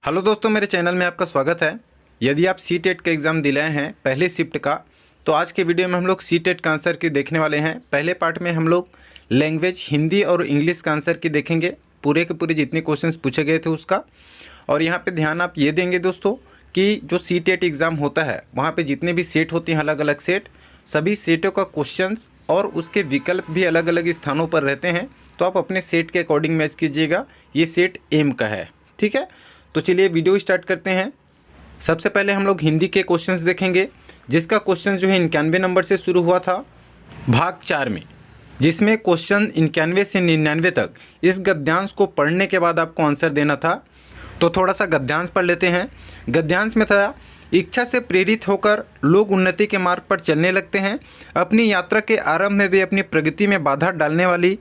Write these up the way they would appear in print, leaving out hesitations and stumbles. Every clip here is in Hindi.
हेलो दोस्तों, मेरे चैनल में आपका स्वागत है। यदि आप सी टेट का एग्ज़ाम दिलाए हैं पहले शिफ्ट का, तो आज के वीडियो में हम लोग सी टेट का आंसर की देखने वाले हैं। पहले पार्ट में हम लोग लैंग्वेज हिंदी और इंग्लिश का आंसर की देखेंगे, पूरे के पूरे जितने क्वेश्चंस पूछे गए थे उसका। और यहाँ पे ध्यान आप ये देंगे दोस्तों कि जो सी टेट एग्ज़ाम होता है वहाँ पर जितने भी सेट होते हैं, अलग अलग सेट, सभी सेटों का क्वेश्चन और उसके विकल्प भी अलग अलग स्थानों पर रहते हैं। तो आप अपने सेट के अकॉर्डिंग मैच कीजिएगा। ये सेट एम का है, ठीक है। तो चलिए वीडियो स्टार्ट करते हैं। सबसे पहले हम लोग हिंदी के क्वेश्चंस देखेंगे, जिसका क्वेश्चन जो है 91 नंबर से शुरू हुआ था भाग 4 में, जिसमें क्वेश्चन 91 से 99 तक इस गद्यांश को पढ़ने के बाद आपको आंसर देना था। तो थोड़ा सा गद्यांश पढ़ लेते हैं। गद्यांश में था, इच्छा से प्रेरित होकर लोग उन्नति के मार्ग पर चलने लगते हैं। अपनी यात्रा के आरंभ में वे अपनी प्रगति में बाधा डालने वाली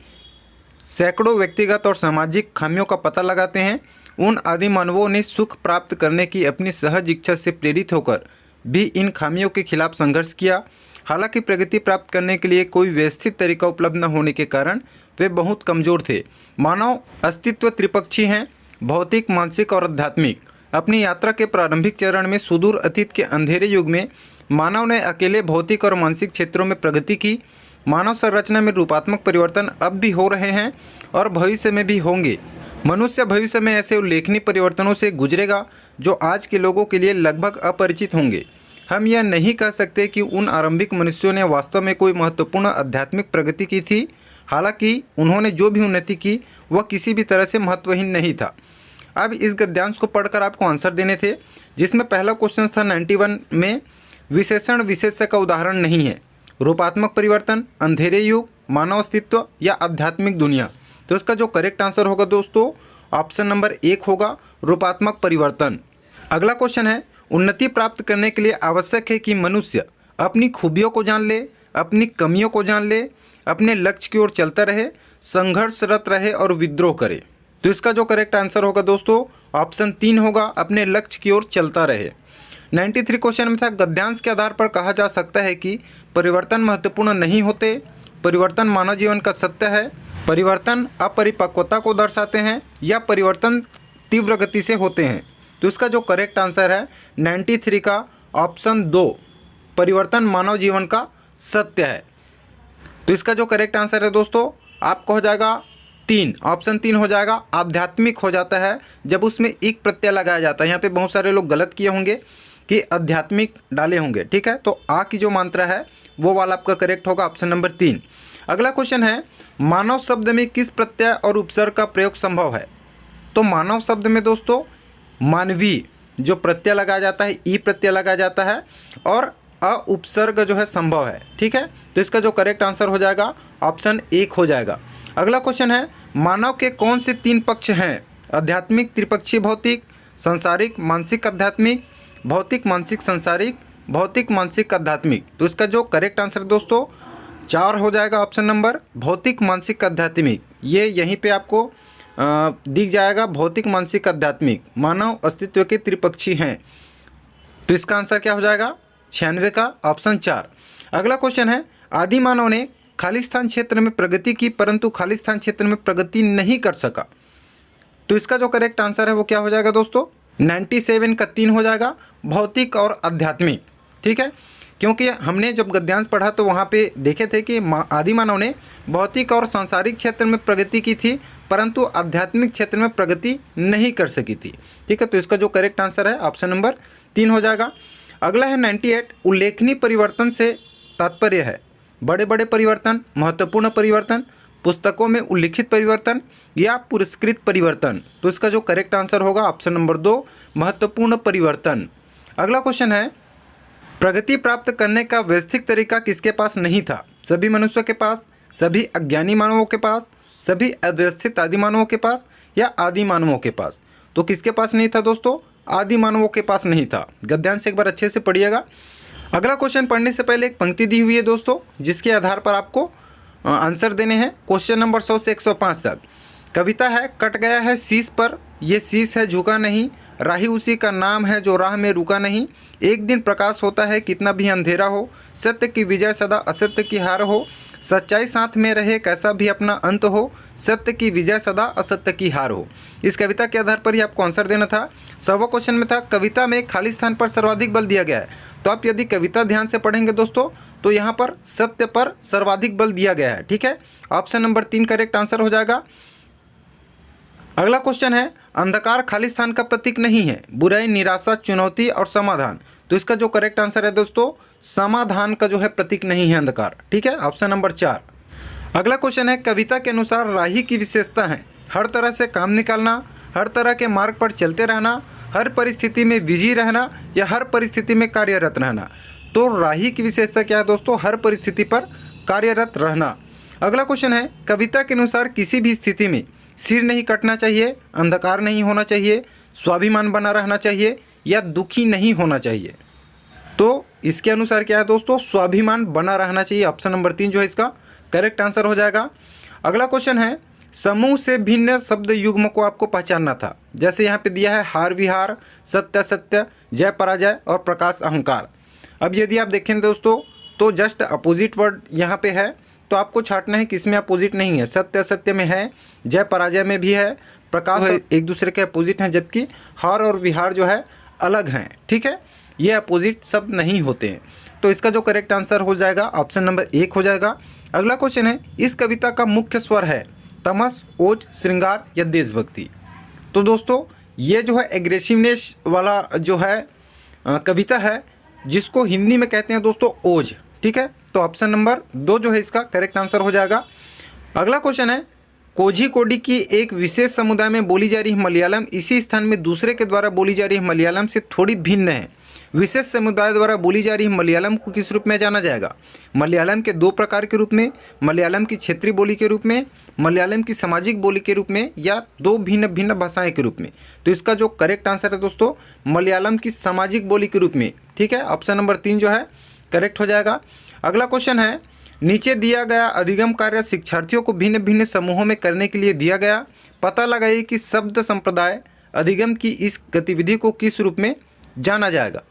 सैकड़ों व्यक्तिगत और सामाजिक खामियों का पता लगाते हैं। उन आदि मानवों ने सुख प्राप्त करने की अपनी सहज इच्छा से प्रेरित होकर भी इन खामियों के खिलाफ संघर्ष किया। हालांकि प्रगति प्राप्त करने के लिए कोई व्यवस्थित तरीका उपलब्ध न होने के कारण वे बहुत कमज़ोर थे। मानव अस्तित्व त्रिपक्षी हैं, भौतिक, मानसिक और आध्यात्मिक। अपनी यात्रा के प्रारंभिक चरण में सुदूर अतीत के अंधेरे युग में मानव ने अकेले भौतिक और मानसिक क्षेत्रों में प्रगति की। मानव संरचना में रूपात्मक परिवर्तन अब भी हो रहे हैं और भविष्य में भी होंगे। मनुष्य भविष्य में ऐसे उल्लेखनीय परिवर्तनों से गुजरेगा जो आज के लोगों के लिए लगभग अपरिचित होंगे। हम यह नहीं कह सकते कि उन आरंभिक मनुष्यों ने वास्तव में कोई महत्वपूर्ण आध्यात्मिक प्रगति की थी। हालांकि उन्होंने जो भी उन्नति की वह किसी भी तरह से महत्वहीन नहीं था। अब इस गद्यांश को पढ़कर आपको आंसर देने थे, जिसमें पहला क्वेश्चन था 91 में, विशेषण विशेष्य का उदाहरण नहीं है। रूपात्मक परिवर्तन, अंधेरे युग, मानव अस्तित्व या आध्यात्मिक दुनिया। तो इसका जो करेक्ट आंसर होगा दोस्तों ऑप्शन नंबर 1 होगा, रूपात्मक परिवर्तन। अगला क्वेश्चन है, उन्नति प्राप्त करने के लिए आवश्यक है कि मनुष्य अपनी खूबियों को जान ले, अपनी कमियों को जान ले, अपने लक्ष्य की ओर चलता रहे, संघर्षरत रहे और विद्रोह करे। तो इसका जो करेक्ट आंसर होगा दोस्तों ऑप्शन 3 होगा, अपने लक्ष्य की ओर चलता रहे। 93 क्वेश्चन में था, गद्यांश के आधार पर कहा जा सकता है कि परिवर्तन महत्वपूर्ण नहीं होते, परिवर्तन मानव जीवन का सत्य है, परिवर्तन अपरिपक्वता को दर्शाते हैं या परिवर्तन तीव्र गति से होते हैं। तो इसका जो करेक्ट आंसर है 93 का ऑप्शन 2, परिवर्तन मानव जीवन का सत्य है। तो इसका जो करेक्ट आंसर है दोस्तों आपको हो जाएगा 3, ऑप्शन 3 हो जाएगा। आध्यात्मिक हो जाता है जब उसमें एक प्रत्यय लगाया जाता है। यहाँ पे बहुत सारे लोग गलत किए होंगे कि आध्यात्मिक डाले होंगे, ठीक है। तो आ की जो मात्रा है वो वाला आपका करेक्ट होगा, ऑप्शन नंबर 3। अगला क्वेश्चन है, मानव शब्द में किस प्रत्यय और उपसर्ग का प्रयोग संभव है। तो मानव शब्द में दोस्तों मानवीय जो प्रत्यय लगाया जाता है, ई प्रत्यय लगाया जाता है और अ उपसर्ग जो है संभव है, ठीक है। तो इसका जो करेक्ट आंसर हो जाएगा ऑप्शन 1 हो जाएगा। अगला क्वेश्चन है, मानव के कौन से 3 पक्ष हैं। आध्यात्मिक, त्रिपक्षीय भौतिक, सांसारिक मानसिक आध्यात्मिक, भौतिक मानसिक सांसारिक, भौतिक मानसिक आध्यात्मिक। तो इसका जो करेक्ट आंसर दोस्तों 4 हो जाएगा, ऑप्शन नंबर भौतिक मानसिक आध्यात्मिक। ये यहीं पे आपको दिख जाएगा, भौतिक मानसिक आध्यात्मिक मानव अस्तित्व के त्रिपक्षी हैं। तो इसका आंसर क्या हो जाएगा 96 का ऑप्शन 4। अगला क्वेश्चन है, आदि मानव ने खालिस्तान क्षेत्र में प्रगति की परंतु खालिस्तान क्षेत्र में प्रगति नहीं कर सका। तो इसका जो करेक्ट आंसर है वो क्या हो जाएगा दोस्तों 97 का 3 हो जाएगा, भौतिक और आध्यात्मिक, ठीक है। क्योंकि हमने जब गद्यांश पढ़ा तो वहाँ पे देखे थे कि आदि मानव ने भौतिक और सांसारिक क्षेत्र में प्रगति की थी परंतु आध्यात्मिक क्षेत्र में प्रगति नहीं कर सकी थी, ठीक है। तो इसका जो करेक्ट आंसर है ऑप्शन नंबर 3 हो जाएगा। अगला है 98, उल्लेखनीय परिवर्तन से तात्पर्य है बड़े बड़े परिवर्तन, महत्वपूर्ण परिवर्तन, पुस्तकों में उल्लिखित परिवर्तन या पुरस्कृत परिवर्तन। तो इसका जो करेक्ट आंसर होगा ऑप्शन नंबर 2, महत्वपूर्ण परिवर्तन। अगला क्वेश्चन है, प्रगति प्राप्त करने का व्यवस्थित तरीका किसके पास नहीं था। सभी मनुष्यों के पास, सभी अज्ञानी मानवों के पास, सभी अव्यवस्थित आदि मानवों के पास या आदि मानवों के पास। तो किसके पास नहीं था दोस्तों, आदि मानवों के पास नहीं था। गद्यांश एक बार अच्छे से पढ़िएगा। अगला क्वेश्चन पढ़ने से पहले एक पंक्ति दी हुई है दोस्तों, जिसके आधार पर आपको आंसर देने हैं। क्वेश्चन नंबर 100 से 105 तक कविता है, कट गया है शीश पर, ये शीश है झुका नहीं, राही उसी का नाम है जो राह में रुका नहीं। एक दिन प्रकाश होता है कितना भी अंधेरा हो, सत्य की विजय सदा असत्य की हार हो, सच्चाई साथ में रहे कैसा भी अपना अंत हो, सत्य की विजय सदा असत्य की हार हो। इस कविता के आधार पर ही आपको आंसर देना था। 100वां क्वेश्चन में था कविता में खाली स्थान पर सर्वाधिक बल दिया गया है। तो आप यदि कविता ध्यान से पढ़ेंगे दोस्तों तो यहाँ पर सत्य पर सर्वाधिक बल दिया गया है। ठीक है, ऑप्शन नंबर 3 करेक्ट आंसर हो जाएगा। अगला क्वेश्चन है अंधकार खाली स्थान का प्रतीक नहीं है, बुराई, निराशा, चुनौती और समाधान। तो इसका जो करेक्ट आंसर है दोस्तों समाधान का जो है प्रतीक नहीं है अंधकार। ठीक है, ऑप्शन नंबर 4। अगला क्वेश्चन है कविता के अनुसार राही की विशेषता है हर तरह से काम निकालना, हर तरह के मार्ग पर चलते रहना, हर परिस्थिति में बिजी रहना या हर परिस्थिति में कार्यरत रहना। तो राही की विशेषता क्या है दोस्तों? हर परिस्थिति पर कार्यरत रहना। अगला क्वेश्चन है कविता के अनुसार किसी भी स्थिति में सिर नहीं कटना चाहिए, अंधकार नहीं होना चाहिए, स्वाभिमान बना रहना चाहिए या दुखी नहीं होना चाहिए। तो इसके अनुसार क्या है दोस्तों? स्वाभिमान बना रहना चाहिए। ऑप्शन नंबर 3 जो है इसका करेक्ट आंसर हो जाएगा। अगला क्वेश्चन है समूह से भिन्न शब्द युग्म को आपको पहचानना था। जैसे यहाँ पे दिया है हार विहार, सत्य सत्य, जय पराजय और प्रकाश अहंकार। अब यदि आप देखें दोस्तों तो जस्ट अपोजिट वर्ड यहाँ पे है, तो आपको छांटना है किसमें अपोजिट नहीं है। सत्य सत्य में है, जय पराजय में भी है, प्रकाश एक दूसरे के अपोजिट हैं, जबकि हार और विहार जो है अलग हैं। ठीक है, ये अपोजिट शब्द नहीं होते हैं। तो इसका जो करेक्ट आंसर हो जाएगा ऑप्शन नंबर 1 हो जाएगा। अगला क्वेश्चन है इस कविता का मुख्य स्वर है तमस, ओज, श्रृंगार या देशभक्ति। तो दोस्तों ये जो है एग्रेसिवनेस वाला जो है कविता है, जिसको हिंदी में कहते हैं दोस्तों ओज। ठीक है, तो ऑप्शन नंबर 2 जो है इसका करेक्ट आंसर हो जाएगा। अगला क्वेश्चन है कोझिकोडी की एक विशेष समुदाय में बोली जा रही मलयालम इसी स्थान में दूसरे के द्वारा बोली जा रही मलयालम से थोड़ी भिन्न है। विशेष समुदाय द्वारा बोली जा रही मलयालम को किस रूप में जाना जाएगा? मलयालम के 2 प्रकार के रूप में, मलयालम की क्षेत्रीय बोली के रूप में, मलयालम की सामाजिक बोली के रूप में या 2 भिन्न भिन्न भाषाएं के रूप में। तो इसका जो करेक्ट आंसर है दोस्तों मलयालम की सामाजिक बोली के रूप में। ठीक है, ऑप्शन नंबर 3 जो है करेक्ट हो जाएगा। अगला क्वेश्चन है नीचे दिया गया अधिगम कार्य शिक्षार्थियों को भिन्न भिन्न समूहों में करने के लिए दिया गया। पता लगाइए कि शब्द संप्रदाय अधिगम की इस गतिविधि को किस रूप में जाना जाएगा।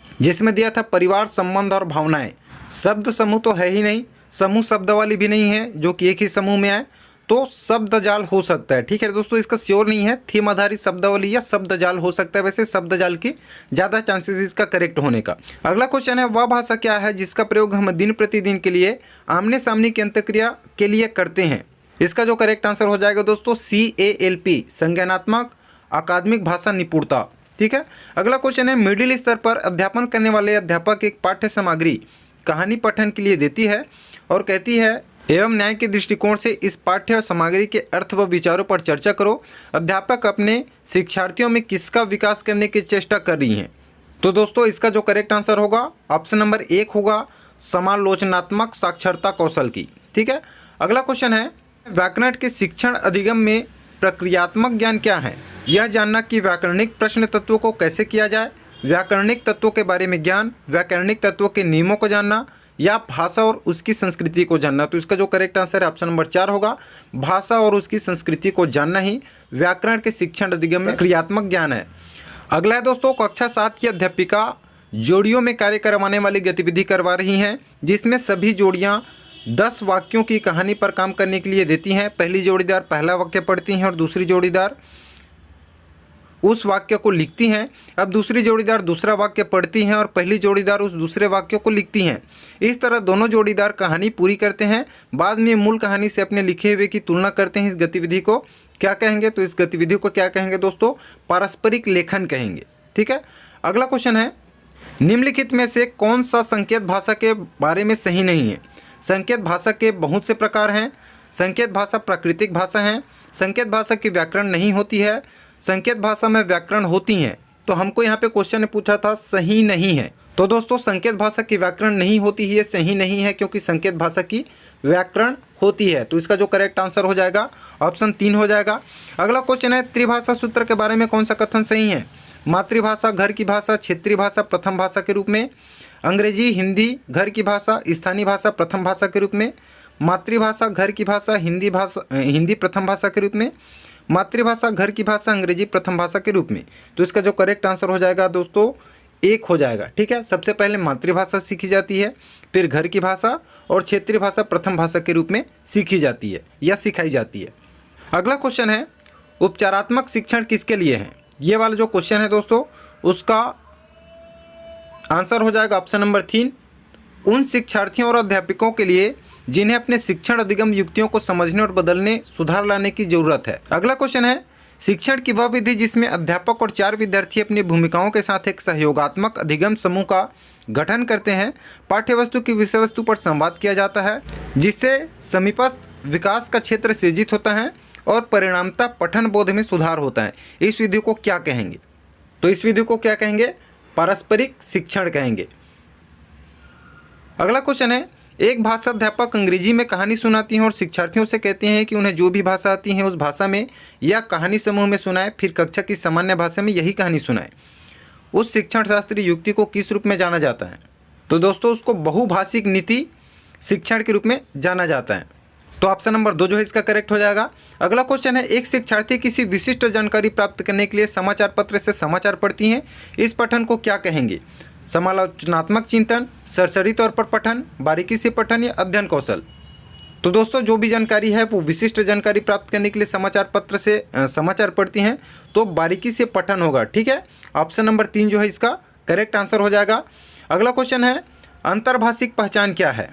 जिसमें दिया था परिवार, संबंध और भावनाएं। शब्द समूह तो है ही नहीं, समूह शब्दावली भी नहीं है जो कि एक ही समूह में आए, तो शब्द जाल हो सकता है। ठीक है दोस्तों, इसका श्योर नहीं है, थीम आधारित शब्दावली या शब्द जाल हो सकता है। वैसे शब्द जाल की ज़्यादा चांसेस इसका करेक्ट होने का। अगला क्वेश्चन है वह भाषा क्या है जिसका प्रयोग हम दिन प्रतिदिन के लिए आमने सामने की अंतक्रिया के लिए करते हैं? इसका जो करेक्ट आंसर हो जाएगा दोस्तों CALP, संज्ञानात्मक अकादमिक भाषा निपुणता। ठीक है, अगला क्वेश्चन है मिडिल स्तर पर अध्यापन करने वाले अध्यापक एक पाठ्य सामग्री कहानी पठन के लिए देती है और कहती है एवं न्याय के दृष्टिकोण से इस पाठ्य सामग्री के अर्थ व विचारों पर चर्चा करो। अध्यापक अपने शिक्षार्थियों में किसका विकास करने की चेष्टा कर रही हैं? तो दोस्तों इसका जो करेक्ट आंसर होगा ऑप्शन नंबर 1 होगा, समालोचनात्मक साक्षरता कौशल की। ठीक है, अगला क्वेश्चन है व्याकरण के शिक्षण अधिगम में प्रक्रियात्मक ज्ञान क्या है? यह जानना कि व्याकरणिक प्रश्न तत्वों को कैसे किया जाए, व्याकरणिक तत्वों के बारे में ज्ञान, व्याकरणिक तत्वों के नियमों को जानना या भाषा और उसकी संस्कृति को जानना। तो इसका जो करेक्ट आंसर है ऑप्शन नंबर 4 होगा, भाषा और उसकी संस्कृति को जानना ही व्याकरण के शिक्षण अधिगम में क्रियात्मक ज्ञान है। अगला है दोस्तों कक्षा 7 की अध्यापिका जोड़ियों में कार्य करवाने वाली गतिविधि करवा रही हैं, जिसमें सभी जोड़ियाँ 10 वाक्यों की कहानी पर काम करने के लिए देती हैं। पहली जोड़ीदार पहला वाक्य पढ़ती हैं और दूसरी जोड़ीदार उस वाक्य को लिखती हैं। अब दूसरी जोड़ीदार दूसरा वाक्य पढ़ती हैं और पहली जोड़ीदार उस दूसरे वाक्य को लिखती हैं। इस तरह दोनों जोड़ीदार कहानी पूरी करते हैं, बाद में मूल कहानी से अपने लिखे हुए की तुलना करते हैं। इस गतिविधि को क्या कहेंगे? तो इस गतिविधि को क्या कहेंगे दोस्तों? पारस्परिक लेखन कहेंगे। ठीक है, अगला क्वेश्चन है निम्नलिखित में से कौन सा संकेत भाषा के बारे में सही नहीं है? संकेत भाषा के बहुत से प्रकार हैं। संकेत भाषा प्राकृतिक भाषा है, संकेत भाषा की व्याकरण नहीं होती है, संकेत भाषा में व्याकरण होती हैं। तो हमको यहाँ पे क्वेश्चन ने पूछा था सही नहीं है। तो दोस्तों संकेत भाषा की व्याकरण नहीं होती है, सही नहीं है, क्योंकि संकेत भाषा की व्याकरण होती है। तो इसका जो करेक्ट आंसर हो जाएगा ऑप्शन 3 हो जाएगा। अगला क्वेश्चन है त्रिभाषा सूत्र के बारे में कौन सा कथन सही है? मातृभाषा घर की भाषा, क्षेत्रीय भाषा प्रथम भाषा के रूप में, अंग्रेजी हिंदी घर की भाषा, स्थानीय भाषा प्रथम भाषा के रूप में, मातृभाषा घर की भाषा हिंदी प्रथम भाषा के रूप में, मातृभाषा घर की भाषा अंग्रेजी प्रथम भाषा के रूप में। तो इसका जो करेक्ट आंसर हो जाएगा दोस्तों 1 हो जाएगा। ठीक है, सबसे पहले मातृभाषा सीखी जाती है, फिर घर की भाषा और क्षेत्रीय भाषा प्रथम भाषा के रूप में सीखी जाती है या सिखाई जाती है। अगला क्वेश्चन है उपचारात्मक शिक्षण किसके लिए है। ये वाला जो क्वेश्चन है दोस्तों उसका आंसर हो जाएगा ऑप्शन नंबर 3, उन शिक्षार्थियों और अध्यापकों के लिए जिन्हें अपने शिक्षण अधिगम युक्तियों को समझने और बदलने सुधार लाने की जरूरत है। अगला क्वेश्चन है शिक्षण की वह विधि जिसमें अध्यापक और 4 विद्यार्थी अपनी भूमिकाओं के साथ एक सहयोगात्मक अधिगम समूह का गठन करते हैं। पाठ्यवस्तु की विषय वस्तु पर संवाद किया जाता है जिससे समीपस्थ विकास का क्षेत्र सृजित होता है और परिणामतः पठन बोध में सुधार होता है। इस विधि को क्या कहेंगे? तो इस विधि को क्या कहेंगे? पारस्परिक शिक्षण कहेंगे। अगला क्वेश्चन है एक भाषा अध्यापक अंग्रेजी में कहानी सुनाती हैं और शिक्षार्थियों से कहते हैं कि उन्हें जो भी भाषा आती है उस भाषा में या कहानी समूह में सुनाए, फिर कक्षा की सामान्य भाषा में यही कहानी सुनाए। उस शिक्षण शास्त्रीय युक्ति को किस रूप में जाना जाता है? तो दोस्तों उसको बहुभाषिक नीति शिक्षण के रूप में जाना जाता है। तो ऑप्शन नंबर 2 जो है इसका करेक्ट हो जाएगा। अगला क्वेश्चन है एक शिक्षार्थी किसी विशिष्ट जानकारी प्राप्त करने के लिए समाचार पत्र से समाचार पढ़ती हैं, इस पठन को क्या कहेंगे? समालोचनात्मक चिंतन, सरसरी तौर पर पठन, बारीकी से पठन या अध्ययन कौशल। तो दोस्तों जो भी जानकारी है वो विशिष्ट जानकारी प्राप्त करने के लिए समाचार पत्र से समाचार पढ़ती हैं तो बारीकी से पठन होगा। ठीक है, ऑप्शन नंबर 3 जो है इसका करेक्ट आंसर हो जाएगा। अगला क्वेश्चन है अंतर्भाषिक पहचान क्या है?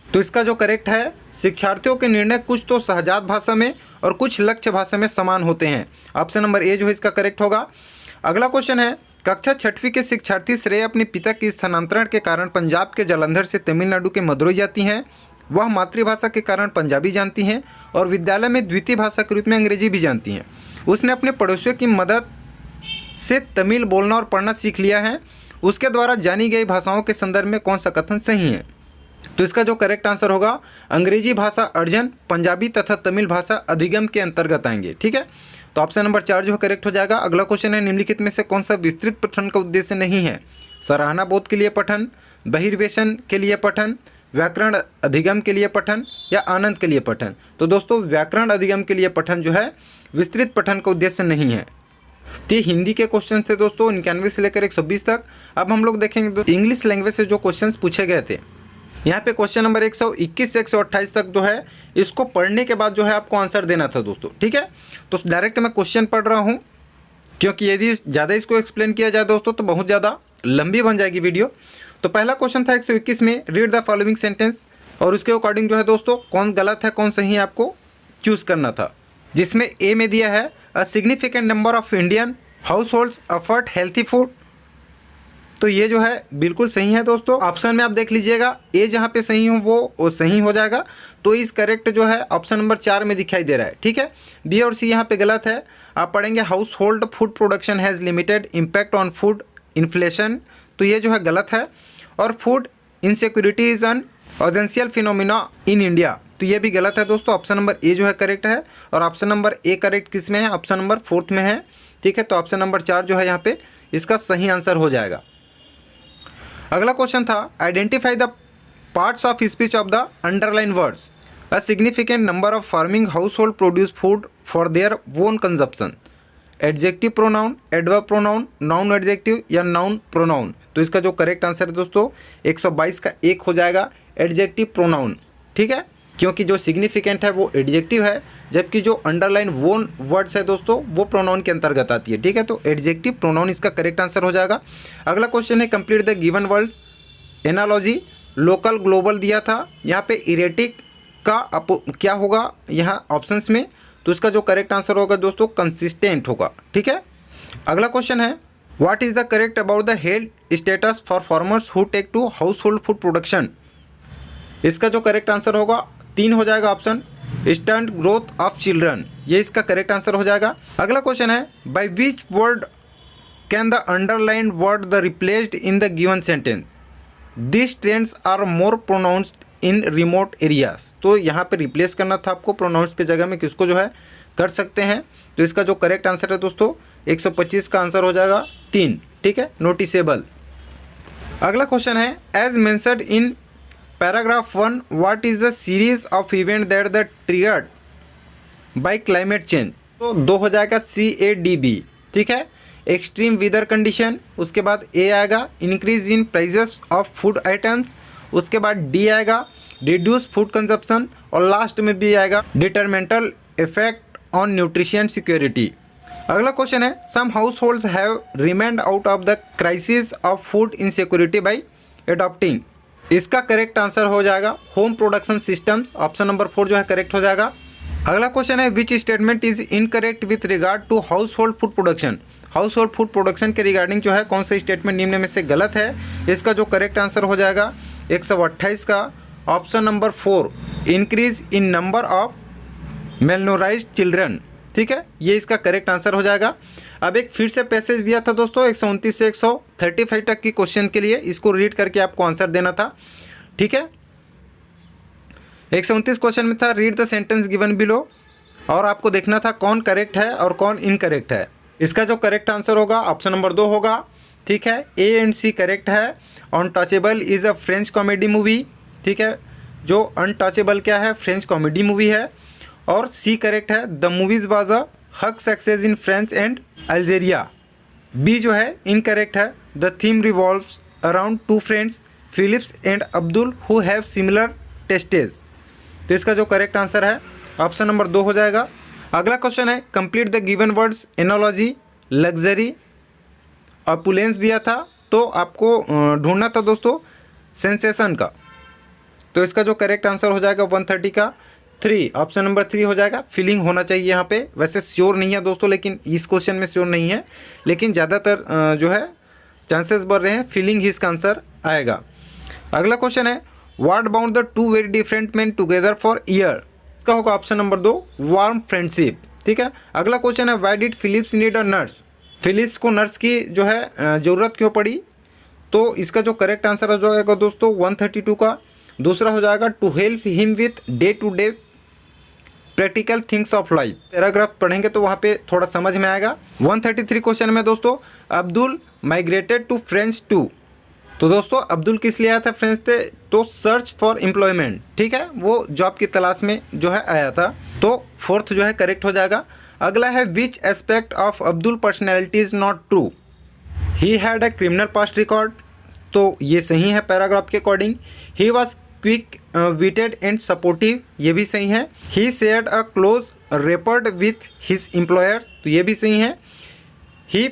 तो इसका जो करेक्ट है शिक्षार्थियों के निर्णय कुछ तो सहजात भाषा में और कुछ लक्ष्य भाषा में समान होते हैं। ऑप्शन नंबर ए जो है इसका करेक्ट होगा। अगला क्वेश्चन है कक्षा 6वीं के शिक्षार्थी श्रेय अपने पिता के स्थानांतरण के कारण पंजाब के जालंधर से तमिलनाडु के मदुरई जाती हैं। वह मातृभाषा के कारण पंजाबी जानती हैं और विद्यालय में द्वितीय भाषा के रूप में अंग्रेजी भी जानती हैं। उसने अपने पड़ोसियों की मदद से तमिल बोलना और पढ़ना सीख लिया है। उसके द्वारा जानी गई भाषाओं के संदर्भ में कौन सा कथन सही है? तो इसका जो करेक्ट आंसर होगा अंग्रेजी भाषा अर्जन, पंजाबी तथा तमिल भाषा अधिगम के अंतर्गत आएंगे। ठीक है, तो ऑप्शन नंबर 4 जो है करेक्ट हो जाएगा। अगला क्वेश्चन है निम्नलिखित में से कौन सा विस्तृत पठन का उद्देश्य नहीं है? सराहना बोध के लिए पठन, बहिर्वेशन के लिए पठन, व्याकरण अधिगम के लिए पठन या आनंद के लिए पठन। तो दोस्तों व्याकरण अधिगम के लिए पठन जो है विस्तृत पठन का उद्देश्य नहीं है। तो ये हिंदी के क्वेश्चन थे दोस्तों 91 से लेकर 120 तक। अब हम लोग देखेंगे तो इंग्लिश लैंग्वेज से जो क्वेश्चन पूछे गए थे यहाँ पे क्वेश्चन नंबर 121 से 128 तक जो है इसको पढ़ने के बाद जो है आपको आंसर देना था दोस्तों। ठीक है, तो डायरेक्ट मैं क्वेश्चन पढ़ रहा हूँ क्योंकि यदि ज़्यादा इसको एक्सप्लेन किया जाए दोस्तों तो बहुत ज़्यादा लंबी बन जाएगी वीडियो। तो पहला क्वेश्चन था 121 में रीड द फॉलोइंग सेंटेंस और उसके अकॉर्डिंग जो है दोस्तों कौन गलत है कौन सही है आपको चूज़ करना था। जिसमें ए में दिया है a significant number of Indian house holds effort healthy food. तो ये जो है बिल्कुल सही है दोस्तों। ऑप्शन में आप देख लीजिएगा ए जहाँ पे सही हो वो सही हो जाएगा। तो इस करेक्ट जो है ऑप्शन नंबर 4 में दिखाई दे रहा है। ठीक है, बी और सी यहाँ पे गलत है। आप पढ़ेंगे house hold food production has limited impact on food inflation, तो ये जो है गलत है। और food insecurity is an essential phenomena in India, तो ये भी गलत है दोस्तों। ऑप्शन नंबर ए जो है करेक्ट है और ऑप्शन नंबर ए करेक्ट किस में है? ऑप्शन नंबर 4 में है। ठीक है, तो ऑप्शन नंबर 4 जो है यहाँ पे इसका सही आंसर हो जाएगा। अगला क्वेश्चन था identify the parts of speech of the underline words. A significant number of farming house hold produce food for their own consumption. Adjective pronoun, adverb pronoun, noun adjective या नाउन प्रोनाउन। तो इसका जो करेक्ट आंसर है दोस्तों 122 का 1 हो जाएगा एडजेक्टिव प्रोनाउन। ठीक है, क्योंकि जो सिग्निफिकेंट है वो एडजेक्टिव है जबकि जो अंडरलाइन वोन वर्ड्स है दोस्तों वो प्रोनाउन के अंतर्गत आती है। ठीक है, तो एडजेक्टिव प्रोनाउन इसका करेक्ट आंसर हो जाएगा। अगला क्वेश्चन है complete the given words analogy. Local global दिया था, यहाँ पे इरेटिक का क्या होगा यहाँ ऑप्शंस में? तो इसका जो करेक्ट आंसर होगा दोस्तों कंसिस्टेंट होगा। ठीक है, अगला क्वेश्चन है what is the correct about the health status for farmers who take to household food production. इसका जो करेक्ट आंसर होगा 3 हो जाएगा option stunt growth of children, ये इसका करेक्ट आंसर हो जाएगा। अगला क्वेश्चन है by which word can the underline word the replaced in the given sentence. This trends are more pronounced in remote areas. तो यहाँ पे रिप्लेस करना था आपको प्रोनाउंस के जगह में किसको जो है कर सकते हैं। तो इसका जो करेक्ट आंसर है दोस्तों 125 का आंसर हो जाएगा 3। ठीक है, नोटिसेबल। अगला क्वेश्चन है as mentioned in paragraph 1 what is the series of event that the triggered by climate change. तो 2 हो जाएगा CADB। ठीक है, एक्सट्रीम वेदर कंडीशन, उसके बाद ए आएगा increase in prices of food items, उसके बाद डी आएगा रिड्यूस फूड कंजप्शन और लास्ट में भी आएगा detrimental effect on nutrition security. अगला क्वेश्चन है some households have remained out of the crisis of food insecurity by adopting. इसका करेक्ट आंसर हो जाएगा home production systems, option number 4 जो है करेक्ट हो जाएगा। अगला क्वेश्चन है which statement is incorrect with regard to household food production. House hold food production के रिगार्डिंग जो है कौन सा स्टेटमेंट निम्न में से गलत है। इसका जो करेक्ट आंसर हो जाएगा 128 का option number 4 increase in number of malnourished children. ठीक है, ये इसका करेक्ट आंसर हो जाएगा। अब एक फिर से पैसेज दिया था दोस्तों 129 से 135 तक की क्वेश्चन के लिए, इसको रीड करके आपको आंसर देना था। ठीक है, 129 क्वेश्चन में था read the sentence given below, और आपको देखना था कौन करेक्ट है और कौन इनकरेक्ट है। इसका जो करेक्ट आंसर होगा ऑप्शन नंबर 2 होगा। ठीक है, ए एंड सी करेक्ट है। Untouchable is a French comedy movie. ठीक है, जो अनटचेबल क्या है, फ्रेंच कॉमेडी मूवी है। और सी करेक्ट है, the movies was a huge success in France and Algeria. B जो है इनकरेक्ट है, the theme revolves around 2 friends Philips and Abdul who have similar tastes. तो इसका जो करेक्ट आंसर है ऑप्शन नंबर 2 हो जाएगा। अगला क्वेश्चन है complete the given words analogy, luxury, opulence दिया था, तो आपको ढूंढना था दोस्तों सेंसेशन का। तो इसका जो करेक्ट आंसर हो जाएगा 130 का 3, ऑप्शन नंबर 3 हो जाएगा। फीलिंग होना चाहिए यहाँ पे, वैसे श्योर नहीं है दोस्तों, लेकिन इस क्वेश्चन में श्योर नहीं है, लेकिन ज़्यादातर जो है चांसेस बढ़ रहे हैं फीलिंग ही इसका आंसर आएगा। अगला क्वेश्चन है what bound the 2 very different main together for year. इसका होगा ऑप्शन नंबर 2 वार्म फ्रेंडशिप। ठीक है, अगला क्वेश्चन है why did Philips need a nurse. Philips को नर्स की जो है ज़रूरत क्यों पड़ी। तो इसका जो करेक्ट आंसर हो जाएगा दोस्तों 132 का। दूसरा हो जाएगा to help him with day to day practical things of life. Paragraph पढ़ेंगे तो वहाँ पे थोड़ा समझ में आएगा। 133 क्वेश्चन में दोस्तों Abdul migrated to French too. तो दोस्तों अब्दुल किस लिए आया था फ्रेंच से, तो सर्च फॉर एम्प्लॉयमेंट। ठीक है, वो जॉब की तलाश में जो है आया था। तो 4th जो है करेक्ट हो जाएगा। अगला है which aspect of Abdul personality is not true. He had a criminal past record, तो ये सही है पैराग्राफ के according. He was quick witted and supportive, ये भी सही है। He shared a close rapport with his employers, तो ये भी सही है। He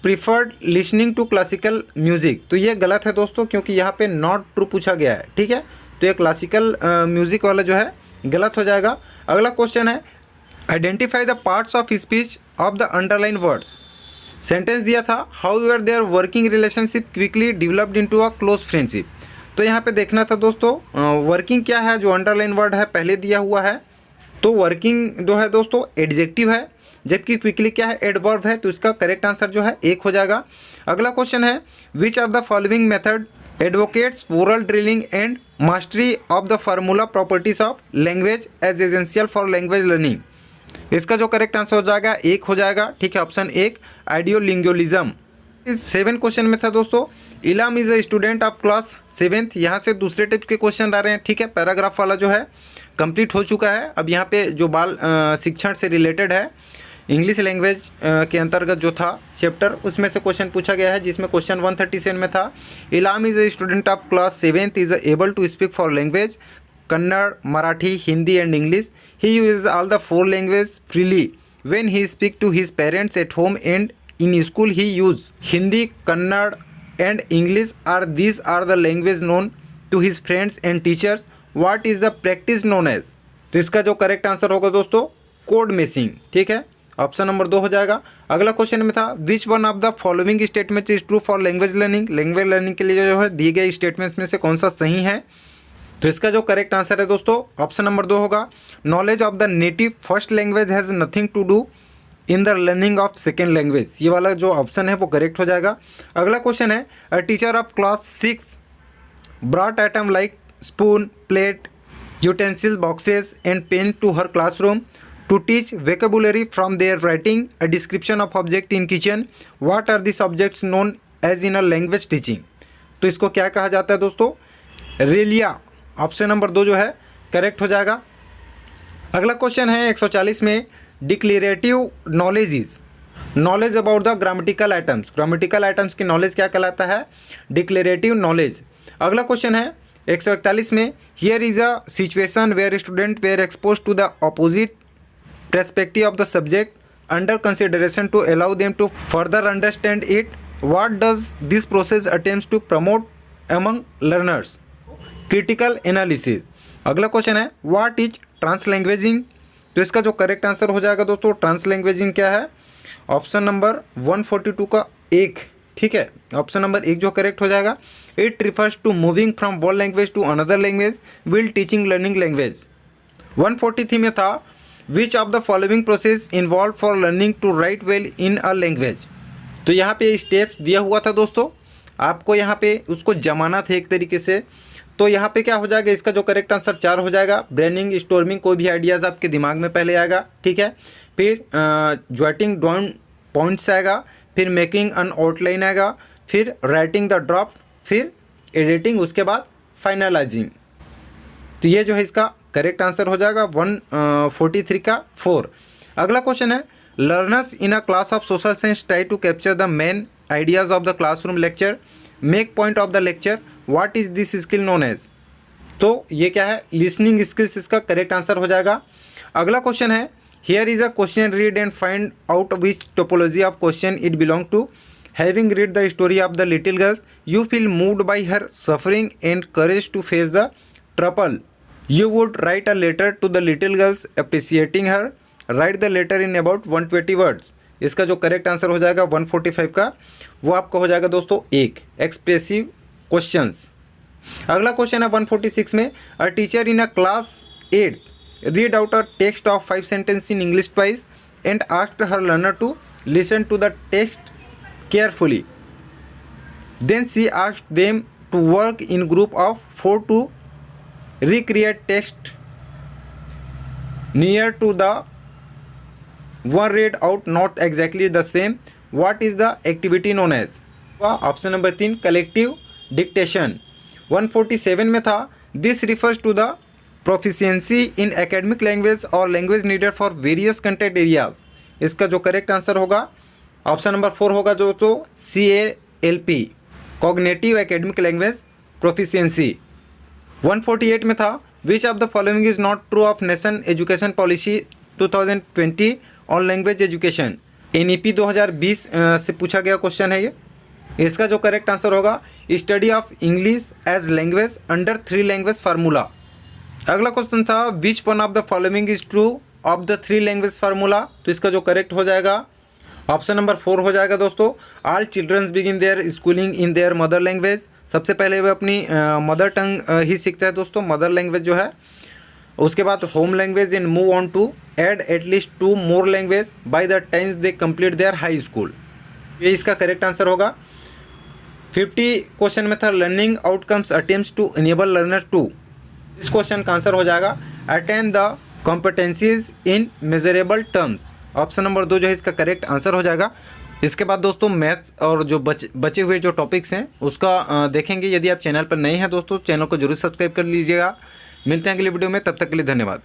preferred listening to classical music, तो ये गलत है दोस्तों, क्योंकि यहाँ पे नॉट ट्रू पूछा गया है। ठीक है, तो ये क्लासिकल म्यूज़िक वाला जो है गलत हो जाएगा। अगला क्वेश्चन है identify the parts of speech of the underline words. Sentence दिया था how your their working relationship quickly developed into a close friendship. तो यहाँ पे देखना था दोस्तों वर्किंग क्या है, जो अंडरलाइन वर्ड है पहले दिया हुआ है। तो वर्किंग जो है दोस्तों एडजेक्टिव है, जबकि क्विकली क्या है एडवर्ब है। तो इसका करेक्ट आंसर जो है 1 हो जाएगा। अगला क्वेश्चन है which of the following method advocates oral drilling and mastery of the formula properties of language as essential for language learning. इसका जो करेक्ट आंसर हो जाएगा 1 हो जाएगा। ठीक है, ऑप्शन 1 आइडियोलिंगुअलिज्म। 7 क्वेश्चन में था दोस्तों Ilam is a student of class 7th। यहाँ से दूसरे टाइप के क्वेश्चन आ रहे हैं। ठीक है, पैराग्राफ वाला जो है कंप्लीट हो चुका है। अब यहाँ पे जो बाल शिक्षण से रिलेटेड है इंग्लिश लैंग्वेज के अंतर्गत जो था चैप्टर, उसमें से क्वेश्चन पूछा गया है, जिसमें क्वेश्चन 137 में था Ilam is a student of class 7th is able to speak for language Kannada, Marathi, Hindi and English. He uses all the 4 language freely when he speak to his parents at home and in school he use Hindi, Kannada and English are these are the language known to his friends and teachers. What is the practice known as. तो इसका जो करेक्ट आंसर होगा दोस्तों कोड मेसिंग। ठीक है, ऑप्शन नंबर 2 हो जाएगा। अगला क्वेश्चन में था which one of the following statement is true for language learning. Language learning के लिए जो है दिए गए स्टेटमेंट्स में से कौन सा सही है। तो इसका जो करेक्ट आंसर है दोस्तों ऑप्शन नंबर 2 होगा knowledge of the native first language has nothing to do in the learning of second language. ये वाला जो ऑप्शन है वो करेक्ट हो जाएगा। अगला क्वेश्चन है a teacher of class 6 brought item like spoon, plate, utensil, boxes and pen to her classroom to teach vocabulary from their writing a description of object in kitchen. What are these objects known as in a language teaching? तो इसको क्या कहा जाता है दोस्तों रेलिया। ऑप्शन नंबर 2 जो है करेक्ट हो जाएगा। अगला क्वेश्चन है 140 में declarative knowledge is knowledge about the grammatical items. Grammatical items की नॉलेज क्या कहलाता है डिक्लेरेटिव नॉलेज। अगला क्वेश्चन है 141 में here is a situation where student were expose to the opposite perspective of the subject under consideration to allow them to further understand it. What does this process attempts to promote among learners? Critical analysis. अगला क्वेश्चन है व्हाट इज ट्रांसलैंग्वेजिंग। तो इसका जो करेक्ट आंसर हो जाएगा दोस्तों, ट्रांसलैंग्वेजिंग क्या है? ऑप्शन नंबर 142 का एक, ठीक है, ऑप्शन नंबर एक जो करेक्ट हो जाएगा। It refers to moving from one language to another language will teaching learning language. 143 में था which of the following process involve for learning to write well in a language. तो यहाँ पे स्टेप्स दिया हुआ था दोस्तों, आपको यहाँ पे उसको जमाना था एक तरीके से। तो यहाँ पे क्या हो जाएगा, इसका जो करेक्ट आंसर 4 हो जाएगा। ब्रेनिंग, स्टोर्मिंग, कोई भी आइडियाज़ आपके दिमाग में पहले आएगा, ठीक है। फिर जॉटिंग डाउन पॉइंट्स आएगा, फिर मेकिंग एन आउटलाइन आएगा, फिर राइटिंग द ड्राफ्ट, फिर एडिटिंग, उसके बाद फाइनलाइजिंग। तो ये जो है इसका करेक्ट आंसर हो जाएगा 143 का 4। अगला क्वेश्चन है learners in a class of social science try to capture the main ideas of the classroom lecture, make point of the lecture, what is this skill known as. तो ये क्या है, लिसनिंग स्किल्स इसका करेक्ट आंसर हो जाएगा। अगला क्वेश्चन है here is a question read and find out which topology of question it belong to. Having read the story of the little girls you feel moved by her suffering and courage to face the trouble. You would write a letter to the little girls appreciating her. Write the letter in about 120 words. इसका जो करेक्ट आंसर हो जाएगा 145 का, वो आपका हो जाएगा दोस्तों एक एक्सप्रेसिव क्वेश्चंस। अगला क्वेश्चन है 146 में a teacher in a class 8 read out a text of 5 sentence in English twice and asked her learner to listen to the text carefully. Then she asked them to work in group of 4 to recreate text near to the one read out not exactly the same. What is the activity known as? Option number 3 collective dictation. 147 में था this refers to the proficiency in academic language और language needed for various content areas. इसका जो करेक्ट आंसर होगा ऑप्शन नंबर 4 होगा जो तो CALP cognitive academic language proficiency. 148 में था which of the following is not true of nation education policy 2020 on language education. NEP 2020 से पूछा गया क्वेश्चन है ये। इसका जो करेक्ट आंसर होगा study of English as language under 3 language formula. अगला क्वेश्चन था which one of the following is true of the 3 language formula. तो इसका जो करेक्ट हो जाएगा ऑप्शन नंबर 4 हो जाएगा दोस्तों। All childrens begin their schooling in their mother language. सबसे पहले वह अपनी मदर टंग ही सीखता है दोस्तों, मदर लैंग्वेज जो है। उसके बाद home language and move on to add at least 2 more language by the times they complete their high school. ये इसका करेक्ट आंसर होगा। 50 क्वेश्चन में था learning outcomes attempts to enable learner to. इस क्वेश्चन का आंसर हो जाएगा attain the competencies in measurable terms. Option number 2 जो है इसका करेक्ट आंसर हो जाएगा। इसके बाद दोस्तों मैथ्स और जो बचे हुए जो टॉपिक्स हैं उसका देखेंगे। यदि आप चैनल पर नए हैं दोस्तों, चैनल को जरूर सब्सक्राइब कर लीजिएगा। मिलते हैं अगली वीडियो में, तब तक के लिए धन्यवाद।